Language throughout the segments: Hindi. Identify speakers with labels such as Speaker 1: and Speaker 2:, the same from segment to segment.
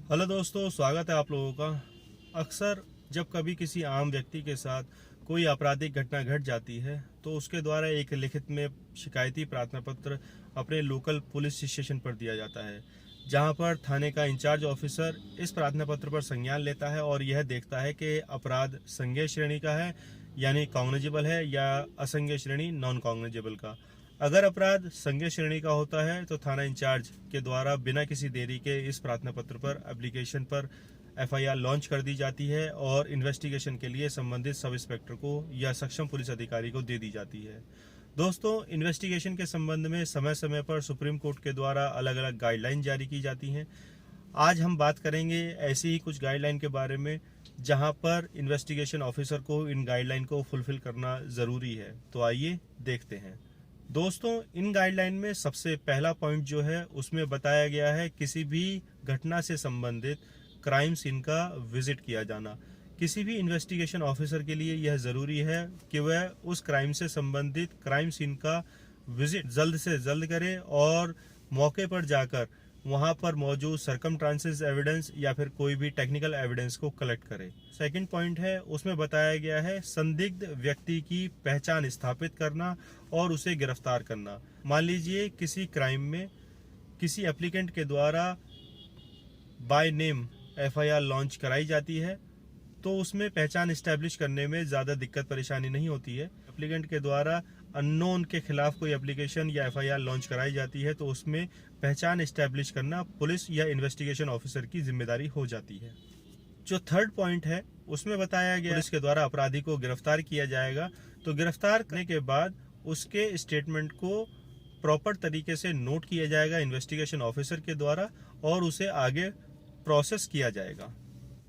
Speaker 1: हेलो दोस्तों, स्वागत है आप लोगों का। अक्सर जब कभी किसी आम व्यक्ति के साथ कोई आपराधिक घटना घट जाती है तो उसके द्वारा एक लिखित में शिकायती प्रार्थना पत्र अपने लोकल पुलिस स्टेशन पर दिया जाता है, जहां पर थाने का इंचार्ज ऑफिसर इस प्रार्थना पत्र पर संज्ञान लेता है और यह देखता है कि अपराध संज्ञेय श्रेणी का है यानी कॉग्निजेबल है या असंज्ञेय श्रेणी नॉन कॉग्निजेबल का। अगर अपराध संज्ञेय श्रेणी का होता है तो थाना इंचार्ज के द्वारा बिना किसी देरी के इस प्रार्थना पत्र पर एप्लीकेशन पर एफआईआर लॉन्च कर दी जाती है और इन्वेस्टिगेशन के लिए संबंधित सब इंस्पेक्टर को या सक्षम पुलिस अधिकारी को दे दी जाती है। दोस्तों, इन्वेस्टिगेशन के संबंध में समय समय पर सुप्रीम कोर्ट के द्वारा अलग अलग गाइडलाइन जारी की जाती हैं। आज हम बात करेंगे ऐसी ही कुछ गाइडलाइन के बारे में जहां पर इन्वेस्टिगेशन ऑफिसर को इन गाइडलाइन को फुलफिल करना ज़रूरी है। तो आइए देखते हैं। दोस्तों, इन गाइडलाइन में सबसे पहला पॉइंट जो है उसमें बताया गया है किसी भी घटना से संबंधित क्राइम सीन का विजिट किया जाना। किसी भी इन्वेस्टिगेशन ऑफिसर के लिए यह ज़रूरी है कि वह उस क्राइम से संबंधित क्राइम सीन का विजिट जल्द से जल्द करे और मौके पर जाकर वहां पर मौजूद सरकमस्टांसेस एविडेंस या फिर कोई भी टेक्निकल एविडेंस को कलेक्ट करे। सेकंड पॉइंट है, उसमें बताया गया है संदिग्ध व्यक्ति की पहचान स्थापित करना और उसे गिरफ्तार करना। मान लीजिए किसी क्राइम में किसी एप्लीकेंट के द्वारा बाय नेम एफआईआर लॉन्च कराई जाती है तो उसमें पहचान इस्टेब्लिश करने में ज़्यादा दिक्कत परेशानी नहीं होती है। एप्लीकेंट के द्वारा अननोन के खिलाफ कोई एप्लीकेशन या एफआईआर लॉन्च कराई जाती है तो उसमें पहचान इस्टेब्लिश करना पुलिस या इन्वेस्टिगेशन ऑफिसर की जिम्मेदारी हो जाती है। जो थर्ड पॉइंट है उसमें बताया गया पुलिस के द्वारा अपराधी को गिरफ्तार किया जाएगा तो गिरफ्तार करने के बाद उसके स्टेटमेंट को प्रॉपर तरीके से नोट किया जाएगा इन्वेस्टिगेशन ऑफिसर के द्वारा और उसे आगे प्रोसेस किया जाएगा।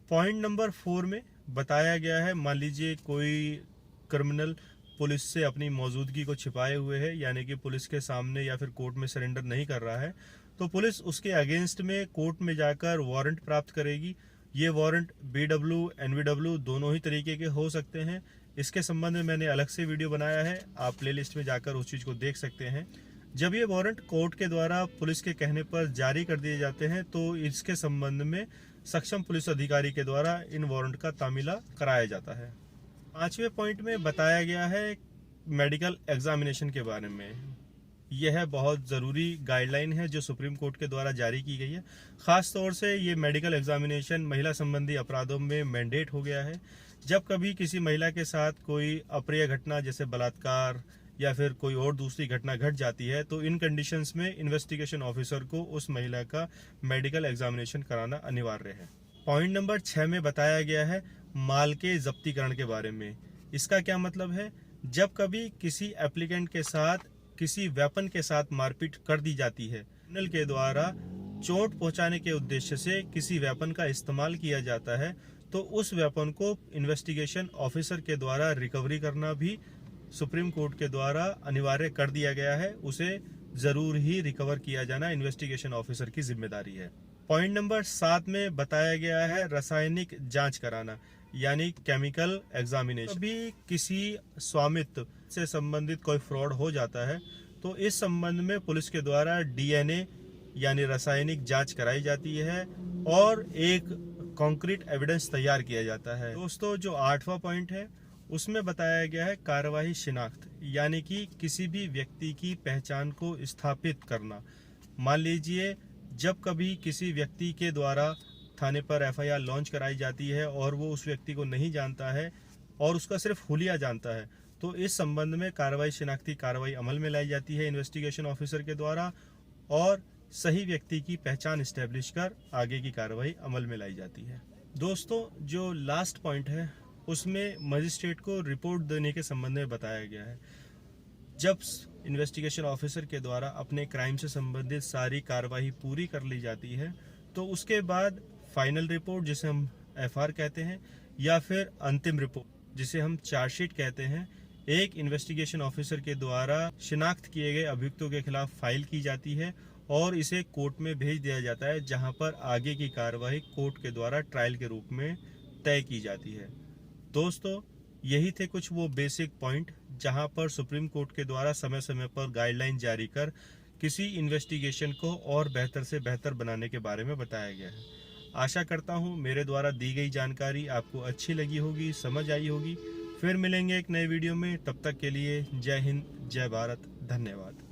Speaker 1: पॉइंट नंबर 4 में बताया गया है, मान लीजिए कोई क्रिमिनल पुलिस से अपनी मौजूदगी को छिपाए हुए है यानी कि पुलिस के सामने या फिर कोर्ट में सरेंडर नहीं कर रहा है तो पुलिस उसके अगेंस्ट में कोर्ट में जाकर वारंट प्राप्त करेगी। ये वारंट बीडब्ल्यू एनवीडब्ल्यू दोनों ही तरीके के हो सकते हैं। इसके संबंध में मैंने अलग से वीडियो बनाया है, आप प्लेलिस्ट में जाकर उस चीज़ को देख सकते हैं। जब ये वारंट कोर्ट के द्वारा पुलिस के कहने पर जारी कर दिए जाते हैं तो इसके संबंध में सक्षम पुलिस अधिकारी के द्वारा इन वारंट का तामीला कराया जाता है। 5वें पॉइंट में बताया गया है मेडिकल एग्जामिनेशन के बारे में। यह बहुत ज़रूरी गाइडलाइन है जो सुप्रीम कोर्ट के द्वारा जारी की गई है। ख़ास तौर से ये मेडिकल एग्जामिनेशन महिला संबंधी अपराधों में मैंडेट हो गया है। जब कभी किसी महिला के साथ कोई अप्रिय घटना जैसे बलात्कार या फिर कोई और दूसरी घटना घट जाती है तो इन कंडीशंस में इन्वेस्टिगेशन ऑफिसर को उस महिला का मेडिकल एग्जामिनेशन कराना अनिवार्य है। पॉइंट नंबर 6 में बताया गया है माल के जब्तीकरण के बारे में। इसका क्या मतलब है, जब कभी किसी एप्लीकेंट के साथ किसी वेपन के साथ मारपीट कर दी जाती है, क्रिमिनल के द्वारा चोट पहुंचाने के उद्देश्य से किसी वेपन का इस्तेमाल किया जाता है तो उस वेपन को इन्वेस्टिगेशन ऑफिसर के द्वारा रिकवरी करना भी सुप्रीम कोर्ट के द्वारा अनिवार्य कर दिया गया है। उसे जरूर ही रिकवर किया जाना इन्वेस्टिगेशन ऑफिसर की जिम्मेदारी है। पॉइंट नंबर 7 में बताया गया है रासायनिक जांच कराना यानी केमिकल एग्जामिनेशन। कभी किसी स्वामित्व से संबंधित कोई फ्रॉड हो जाता है तो इस संबंध में पुलिस के द्वारा डीएनए यानी रासायनिक जांच कराई जाती है और एक कॉन्क्रीट एविडेंस तैयार किया जाता है। दोस्तों, जो 8वां पॉइंट है उसमें बताया गया है कार्यवाही शिनाख्त यानी कि किसी भी व्यक्ति की पहचान को स्थापित करना। मान लीजिए जब कभी किसी व्यक्ति के द्वारा थाने पर एफआईआर लॉन्च कराई जाती है और वो उस व्यक्ति को नहीं जानता है और उसका सिर्फ हुलिया जानता है तो इस संबंध में कार्रवाई शिनाख्ती कार्रवाई अमल में लाई जाती है इन्वेस्टिगेशन ऑफिसर के द्वारा और सही व्यक्ति की पहचान इस्टेब्लिश कर आगे की कार्रवाई अमल में लाई जाती है। दोस्तों, जो लास्ट पॉइंट है उसमें मजिस्ट्रेट को रिपोर्ट देने के संबंध में बताया गया है। जब इन्वेस्टिगेशन ऑफिसर के द्वारा अपने क्राइम से संबंधित सारी कार्रवाई पूरी कर ली जाती है तो उसके बाद फाइनल रिपोर्ट जिसे हम एफआर कहते हैं या फिर अंतिम रिपोर्ट जिसे हम चार्जशीट कहते हैं, एक इन्वेस्टिगेशन ऑफिसर के द्वारा शिनाख्त किए गए अभियुक्तों के खिलाफ फाइल की जाती है और इसे कोर्ट में भेज दिया जाता है जहां पर आगे की कार्रवाई कोर्ट के द्वारा ट्रायल के रूप में तय की जाती है। दोस्तों, यही थे कुछ वो बेसिक पॉइंट जहां पर सुप्रीम कोर्ट के द्वारा समय समय पर गाइडलाइन जारी कर किसी इन्वेस्टिगेशन को और बेहतर से बेहतर बनाने के बारे में बताया गया है। आशा करता हूँ मेरे द्वारा दी गई जानकारी आपको अच्छी लगी होगी, समझ आई होगी। फिर मिलेंगे एक नए वीडियो में, तब तक के लिए जय हिंद, जय भारत, धन्यवाद।